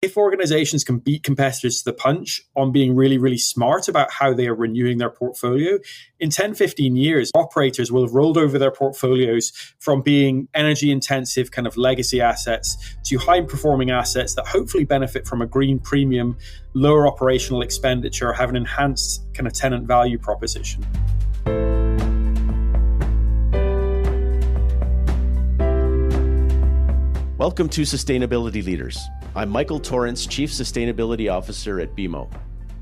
If organizations can beat competitors to the punch on being really, really smart about how they are renewing their portfolio, in 10, 15 years, operators will have rolled over their portfolios from being energy intensive kind of legacy assets to high performing assets that hopefully benefit from a green premium, lower operational expenditure, have an enhanced kind of tenant value proposition. Welcome to Sustainability Leaders. I'm Michael Torrance, Chief Sustainability Officer at BMO.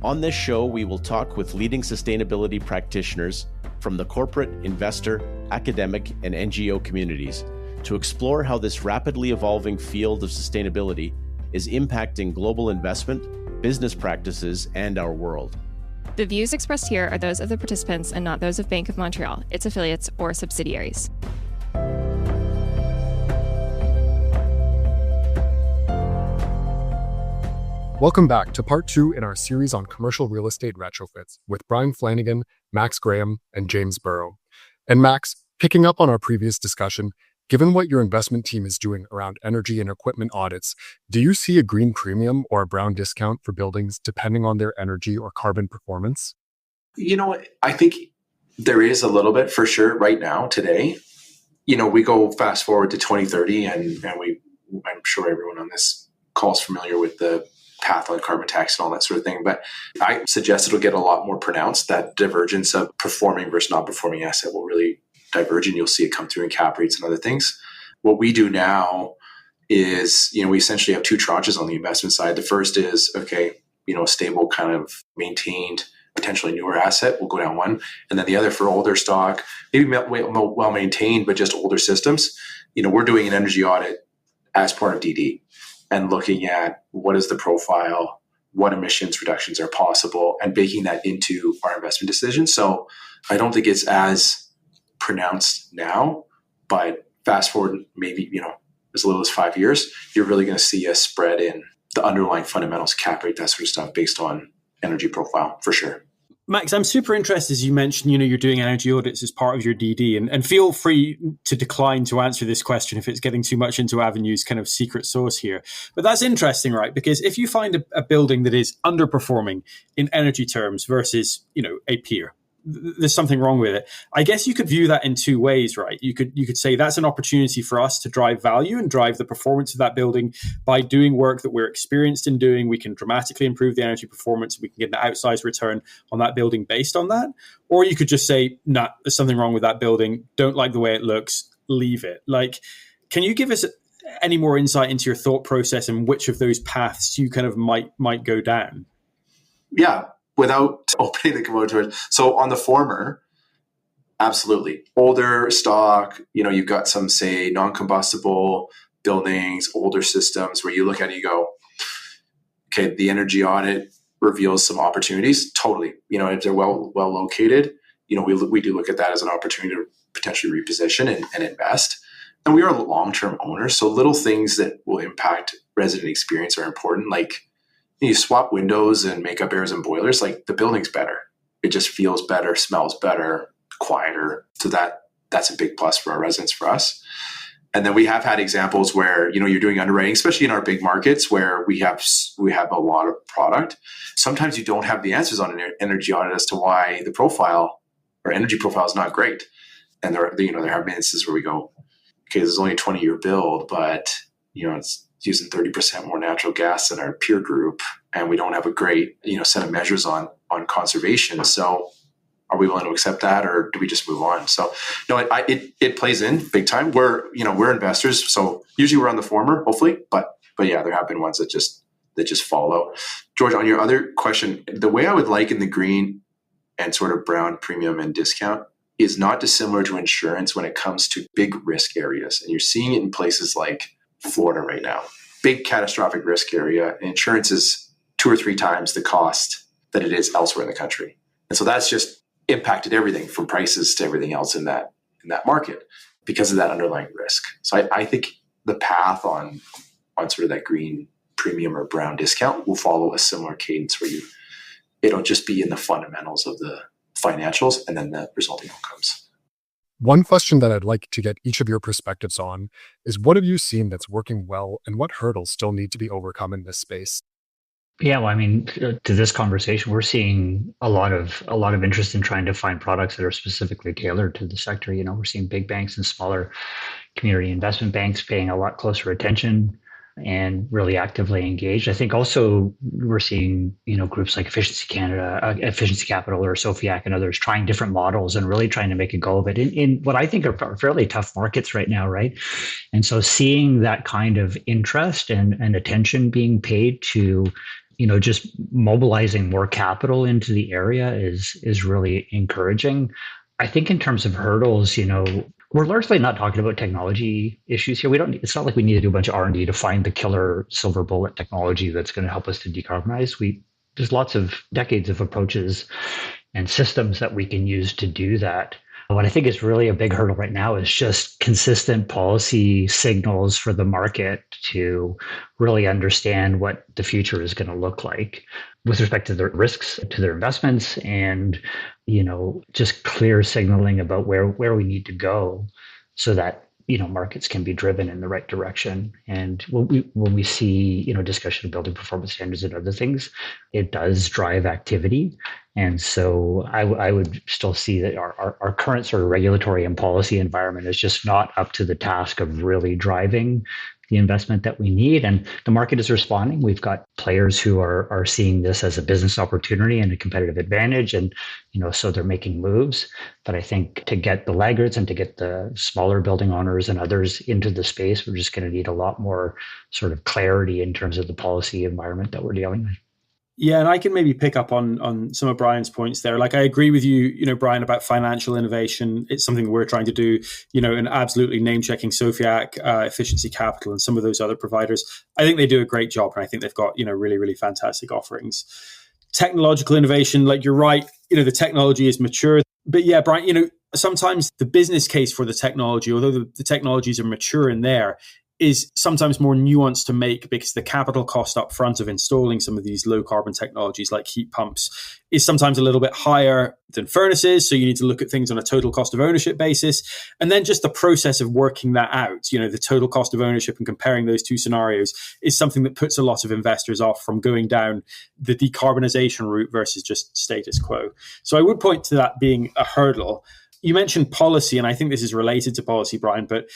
On this show, we will talk with leading sustainability practitioners from the corporate, investor, academic, and NGO communities to explore how this rapidly evolving field of sustainability is impacting global investment, business practices, and our world. The views expressed here are those of the participants and not those of Bank of Montreal, its affiliates, or subsidiaries. Welcome back to part 2 in our series on commercial real estate retrofits with Bryan Flannigan, Max Graham, and James Burrow. And Max, picking up on our previous discussion, given what your investment team is doing around energy and equipment audits, do you see a green premium or a brown discount for buildings depending on their energy or carbon performance? You know, I think there is a little bit for sure right now, today. You know, we go fast forward to 2030 and I'm sure everyone on this call is familiar with the path on carbon tax and all that sort of thing. But I suggest it'll get a lot more pronounced. That divergence of performing versus not performing asset will really diverge, and you'll see it come through in cap rates and other things. What we do now is, we essentially have 2 tranches on the investment side. The first is, a stable kind of maintained, potentially newer asset will go down one. And then the other for older stock, maybe well maintained, but just older systems. We're doing an energy audit as part of DD. And looking at what is the profile, what emissions reductions are possible, and baking that into our investment decisions. So I don't think it's as pronounced now, but fast forward maybe, as little as 5 years, you're really going to see a spread in the underlying fundamentals, cap rate, that sort of stuff based on energy profile for sure. Max, I'm super interested, as you mentioned, you're doing energy audits as part of your DD, and feel free to decline to answer this question if it's getting too much into Avenue's kind of secret sauce here. But that's interesting, right? Because if you find a building that is underperforming in energy terms versus, a peer, there's something wrong with it. I guess you could view that in 2 ways, right? You could say that's an opportunity for us to drive value and drive the performance of that building by doing work that we're experienced in doing. We can dramatically improve the energy performance. We can get an outsized return on that building based on that. Or you could just say, nah, there's something wrong with that building. Don't like the way it looks. Leave it. Can you give us any more insight into your thought process and which of those paths you kind of might go down? Yeah. Without opening the kimono to it. So on the former, absolutely. Older stock, you've got some, say, non-combustible buildings, older systems where you look at it, you go, okay, the energy audit reveals some opportunities. Totally. If they're well located, we do look at that as an opportunity to potentially reposition and invest. And we are long-term owners. So little things that will impact resident experience are important. Like, you swap windows and make up airs and boilers, the building's better. It just feels better, smells better, quieter. So that's a big plus for our residents, for us. And then we have had examples where, you're doing underwriting, especially in our big markets where we have a lot of product. Sometimes you don't have the answers on an energy audit as to why the profile or energy profile is not great. And there have been instances where we go, okay, this is only a 20-year build, but, it's using 30% more natural gas than our peer group, and we don't have a great, set of measures on conservation. So are we willing to accept that, or do we just move on? So no, it plays in big time. We're investors, so usually we're on the former, hopefully, but yeah, there have been ones that just follow. George, on your other question, the way I would liken the green and sort of brown premium and discount is not dissimilar to insurance when it comes to big risk areas. And you're seeing it in places like Florida right now, big catastrophic risk area. Insurance is 2 or 3 times the cost that it is elsewhere in the country. And so that's just impacted everything from prices to everything else in that market because of that underlying risk. So I think the path on sort of that green premium or brown discount will follow a similar cadence where it'll just be in the fundamentals of the financials and then the resulting outcomes. One question that I'd like to get each of your perspectives on is, what have you seen that's working well and what hurdles still need to be overcome in this space? Yeah, well, I mean, to this conversation, we're seeing a lot of interest in trying to find products that are specifically tailored to the sector. We're seeing big banks and smaller community investment banks paying a lot closer attention and really actively engaged. I think also we're seeing, groups like Efficiency Canada, Efficiency Capital, or Sofiac and others trying different models and really trying to make a go of it in what I think are fairly tough markets right now, right? And so seeing that kind of interest and attention being paid to just mobilizing more capital into the area is really encouraging. I think in terms of hurdles, we're largely not talking about technology issues here. It's not like we need to do a bunch of R&D to find the killer silver bullet technology that's going to help us to decarbonize. There's lots of decades of approaches and systems that we can use to do that. What I think is really a big hurdle right now is just consistent policy signals for the market to really understand what the future is going to look like with respect to the risks to their investments and, just clear signaling about where we need to go so that, markets can be driven in the right direction. And when we see, discussion of building performance standards and other things, it does drive activity. And so I would still see that our current sort of regulatory and policy environment is just not up to the task of really driving the investment that we need. And the market is responding. We've got players who are seeing this as a business opportunity and a competitive advantage. And, so they're making moves. But I think to get the laggards and to get the smaller building owners and others into the space, we're just going to need a lot more sort of clarity in terms of the policy environment that we're dealing with. Yeah, and I can maybe pick up on some of Brian's points there. Like, I agree with you, Brian, about financial innovation. It's something we're trying to do, and absolutely name-checking Sofiac, Efficiency Capital, and some of those other providers. I think they do a great job, and I think they've got, really, really fantastic offerings. Technological innovation, like you're right, the technology is mature. But yeah, Brian, sometimes the business case for the technology, although the technologies are mature in there, is sometimes more nuanced to make because the capital cost up front of installing some of these low carbon technologies like heat pumps is sometimes a little bit higher than furnaces. So you need to look at things on a total cost of ownership basis. And then just the process of working that out, the total cost of ownership and comparing those two scenarios is something that puts a lot of investors off from going down the decarbonization route versus just status quo. So I would point to that being a hurdle. You mentioned policy, and I think this is related to policy, Brian, but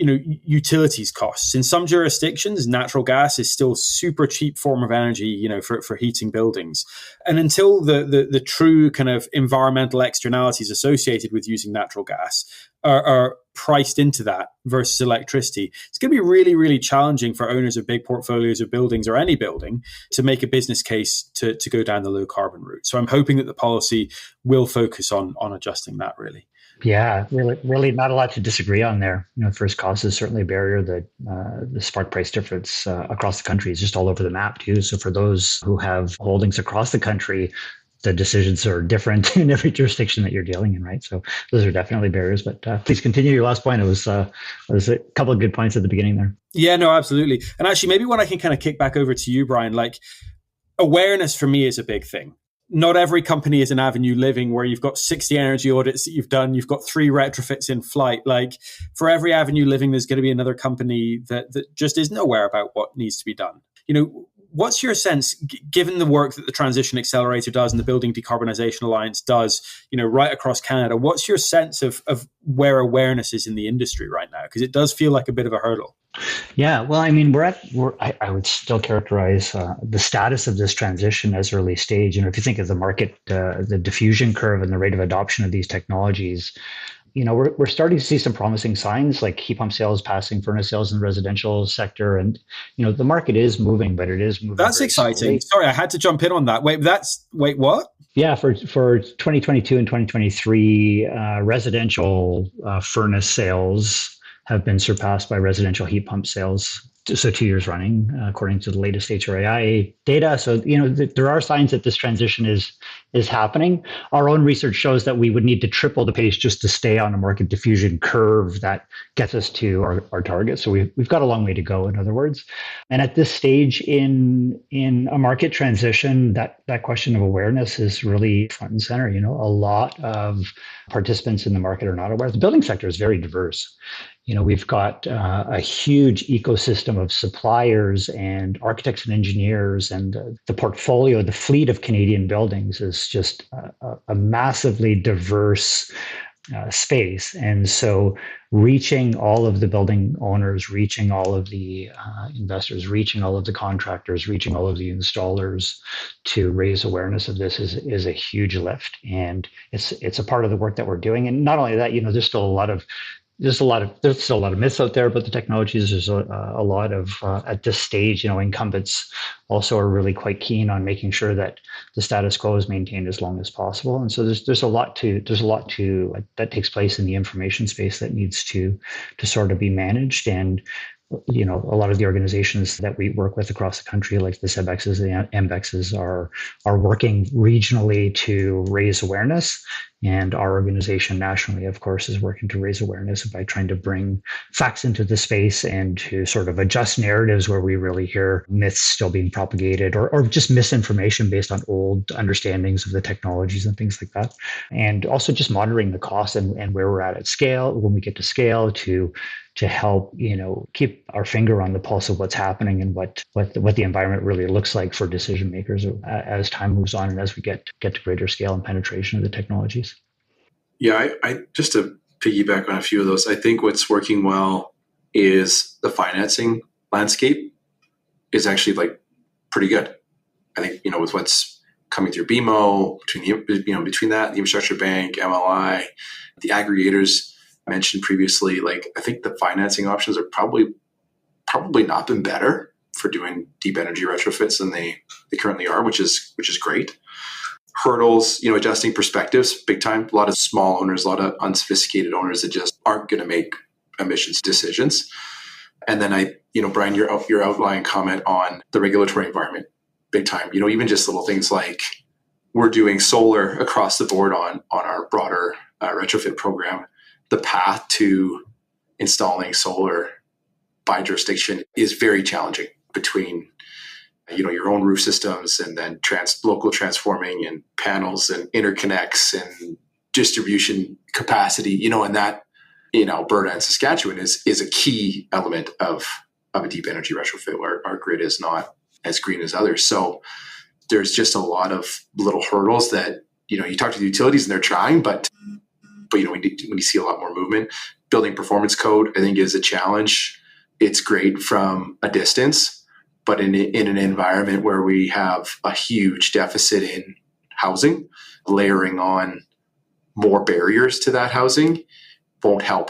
utilities costs. In some jurisdictions, natural gas is still super cheap form of energy, for heating buildings. And until the true kind of environmental externalities associated with using natural gas are priced into that versus electricity, it's going to be really, really challenging for owners of big portfolios of buildings or any building to make a business case to go down the low carbon route. So I'm hoping that the policy will focus on adjusting that, really. Yeah, really not a lot to disagree on there. First cost is certainly a barrier. The spark price difference across the country is just all over the map too. So for those who have holdings across the country, the decisions are different in every jurisdiction that you're dealing in, right? So those are definitely barriers. But please continue your last point. It was a couple of good points at the beginning there. Yeah, no, absolutely. And actually, maybe when I can kind of kick back over to you, Brian, like awareness for me is a big thing. Not every company is an Avenue Living where you've got 60 energy audits that you've done. You've got 3 retrofits in flight. Like for every Avenue Living, there's going to be another company that just isn't aware about what needs to be done. What's your sense, given the work that the Transition Accelerator does and the Building Decarbonization Alliance does, right across Canada? What's your sense of where awareness is in the industry right now? Because it does feel like a bit of a hurdle. Yeah, well, I mean, I would still characterize the status of this transition as early stage. If you think of the market, the diffusion curve and the rate of adoption of these technologies, we're starting to see some promising signs like heat pump sales passing furnace sales in the residential sector. And, the market is moving, but it is moving. That's exciting. Slowly. Sorry, I had to jump in on that. Wait, what? Yeah, for 2022 and 2023, residential furnace sales have been surpassed by residential heat pump sales So 2 years running, according to the latest HRAI data. So, there are signs that this transition is happening. Our own research shows that we would need to triple the pace just to stay on a market diffusion curve that gets us to our target. So we've got a long way to go, in other words. And at this stage in a market transition, that question of awareness is really front and center. A lot of participants in the market are not aware. The building sector is very diverse. We've got a huge ecosystem of suppliers and architects and engineers, and the portfolio, the fleet of Canadian buildings is just a massively diverse space. And so reaching all of the building owners, reaching all of the investors, reaching all of the contractors, reaching all of the installers to raise awareness of this is a huge lift. And it's a part of the work that we're doing. And not only that, there's still a lot of myths out there about the technologies. There's a lot of at this stage, incumbents also are really quite keen on making sure that the status quo is maintained as long as possible. And so there's a lot that takes place in the information space that needs to sort of be managed. And a lot of the organizations that we work with across the country, like the SEBEXs, the MBEXs, are working regionally to raise awareness. And our organization nationally, of course, is working to raise awareness by trying to bring facts into the space and to sort of adjust narratives where we really hear myths still being propagated or just misinformation based on old understandings of the technologies and things like that. And also just monitoring the costs and where we're at scale, when we get to scale, to help, keep our finger on the pulse of what's happening and what the environment really looks like for decision makers as time moves on and as we get to greater scale and penetration of the technologies. Yeah, I just to piggyback on a few of those, I think what's working well is the financing landscape is actually pretty good. I think, with what's coming through BMO, between that, the infrastructure bank, MLI, the aggregators mentioned previously, I think the financing options are probably not been better for doing deep energy retrofits than they currently are, which is great. Hurdles, adjusting perspectives, big time. A lot of small owners, a lot of unsophisticated owners that just aren't going to make emissions decisions. And then Bryan, your outline comment on the regulatory environment, big time. Even just little things like we're doing solar across the board on our broader retrofit program. The path to installing solar by jurisdiction is very challenging between your own roof systems and then local transforming and panels and interconnects and distribution capacity, and that in Alberta and Saskatchewan is a key element of a deep energy retrofit where our grid is not as green as others. So there's just a lot of little hurdles that, you talk to the utilities and they're trying, but when you see a lot more movement. Building performance code, I think, is a challenge. It's great from a distance, but in an environment where we have a huge deficit in housing, layering on more barriers to that housing won't help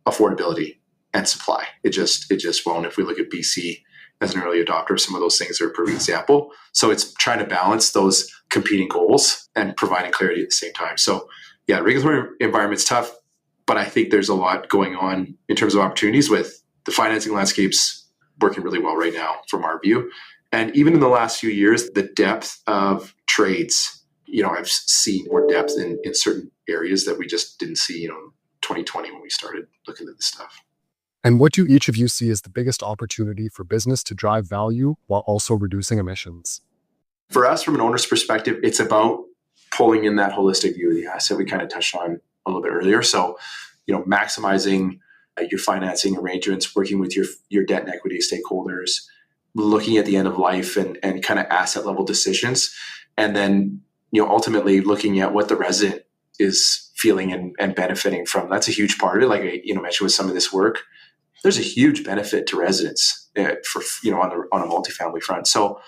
affordability and supply. It just won't. If we look at BC as an early adopter, some of those things are a perfect example. So it's trying to balance those competing goals and providing clarity at the same time. So yeah, regulatory environment's tough, but I think there's a lot going on in terms of opportunities with the financing landscapes working really well right now from our view. And even in the last few years, the depth of trades, I've seen more depth in certain areas that we just didn't see, 2020 when we started looking at this stuff. And what do each of you see as the biggest opportunity for business to drive value while also reducing emissions? For us, from an owner's perspective, it's about pulling in that holistic view of the asset we kind of touched on a little bit earlier. So, maximizing your financing arrangements, working with your debt and equity stakeholders, looking at the end of life and kind of asset level decisions. And then, ultimately looking at what the resident is feeling and benefiting from. That's a huge part of it. Like I mentioned with some of this work, there's a huge benefit to residents for on a multifamily front. So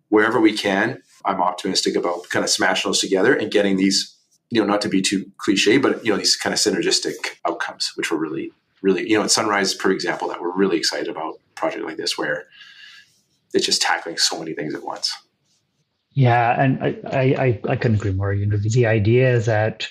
wherever we can, I'm optimistic about kind of smashing those together and getting these, not to be too cliche, but these kind of synergistic outcomes, which we're really, really, at Sunrise, for example, that we're really excited about a project like this where it's just tackling so many things at once. Yeah, and I couldn't agree more. The idea that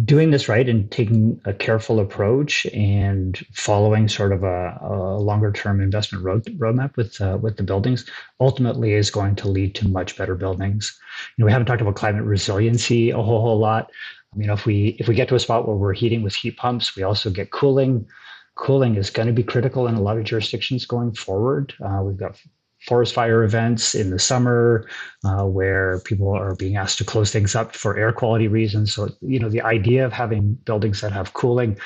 doing this right and taking a careful approach and following sort of a longer term investment roadmap with the buildings ultimately is going to lead to much better buildings. We haven't talked about climate resiliency a whole lot. If we get to a spot where we're heating with heat pumps, we also get cooling. Cooling is going to be critical in a lot of jurisdictions going forward. We've got forest fire events in the summer where people are being asked to close things up for air quality reasons. So, the idea of having buildings that have cooling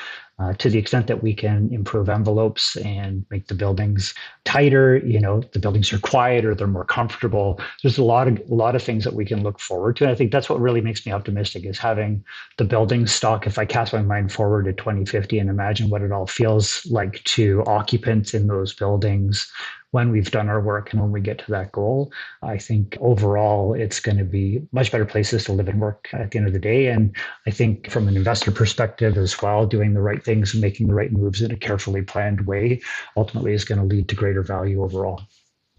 to the extent that we can improve envelopes and make the buildings tighter, the buildings are quieter, they're more comfortable. There's a lot of things that we can look forward to. And I think that's what really makes me optimistic is having the building stock. If I cast my mind forward to 2050 and imagine what it all feels like to occupants in those buildings when we've done our work and when we get to that goal, I think overall it's going to be much better places to live and work at the end of the day. And I think from an investor perspective as well, doing the right things and making the right moves in a carefully planned way ultimately is going to lead to greater value overall.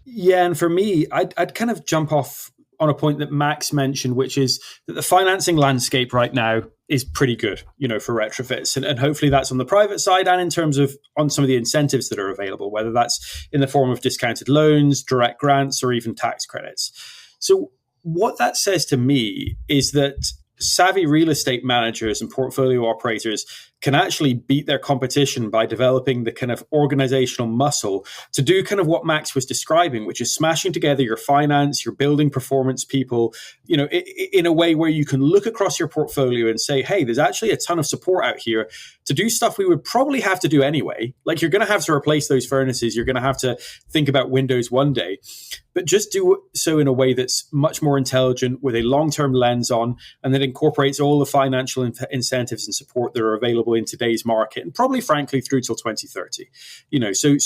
Yeah, and for me, I'd kind of jump off on a point that Max mentioned, which is that the financing landscape right now is pretty good, for retrofits. And hopefully that's on the private side and in terms of on some of the incentives that are available, whether that's in the form of discounted loans, direct grants, or even tax credits. So what that says to me is that savvy real estate managers and portfolio operators can actually beat their competition by developing the kind of organizational muscle to do kind of what Max was describing, which is smashing together your finance, your building performance people, in a way where you can look across your portfolio and say, hey, there's actually a ton of support out here to do stuff we would probably have to do anyway. Like you're going to have to replace those furnaces. You're going to have to think about windows one day, but just do so in a way that's much more intelligent with a long-term lens on, and that incorporates all the financial incentives and support that are available in today's market, and probably frankly through till 2030. So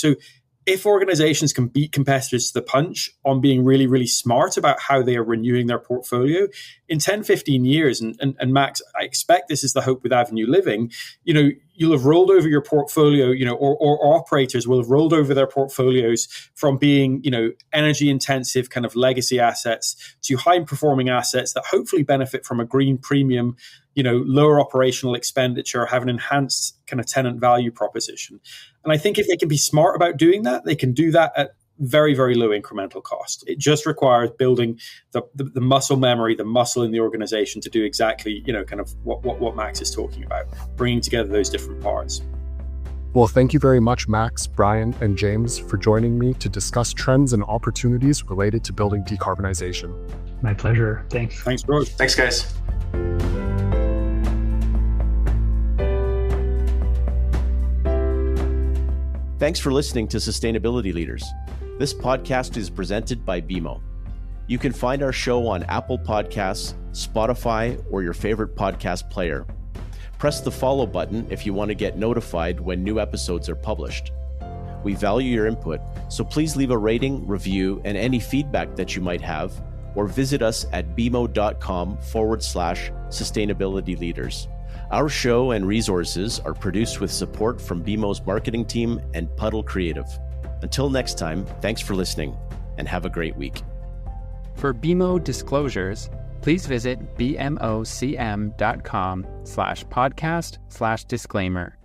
if organizations can beat competitors to the punch on being really, really smart about how they are renewing their portfolio in 10, 15 years, and Max, I expect this is the hope with Avenue Living, you'll have rolled over your portfolio, or operators will have rolled over their portfolios from being, energy intensive kind of legacy assets to high performing assets that hopefully benefit from a green premium, lower operational expenditure, have an enhanced kind of tenant value proposition. And I think if they can be smart about doing that, they can do that at very, very low incremental cost. It just requires building the muscle memory, the muscle in the organization to do exactly, kind of what Max is talking about, bringing together those different parts. Well, thank you very much, Max, Bryan, and James, for joining me to discuss trends and opportunities related to building decarbonization. My pleasure. Thanks. Thanks, bro. Thanks, guys. Thanks for listening to Sustainability Leaders. This podcast is presented by BMO. You can find our show on Apple Podcasts, Spotify, or your favorite podcast player. Press the follow button if you want to get notified when new episodes are published. We value your input, so please leave a rating, review, and any feedback that you might have, or visit us at bmo.com/sustainability leaders. Our show and resources are produced with support from BMO's marketing team and Puddle Creative. Until next time, thanks for listening and have a great week. For BMO disclosures, please visit bmocm.com/podcast/disclaimer.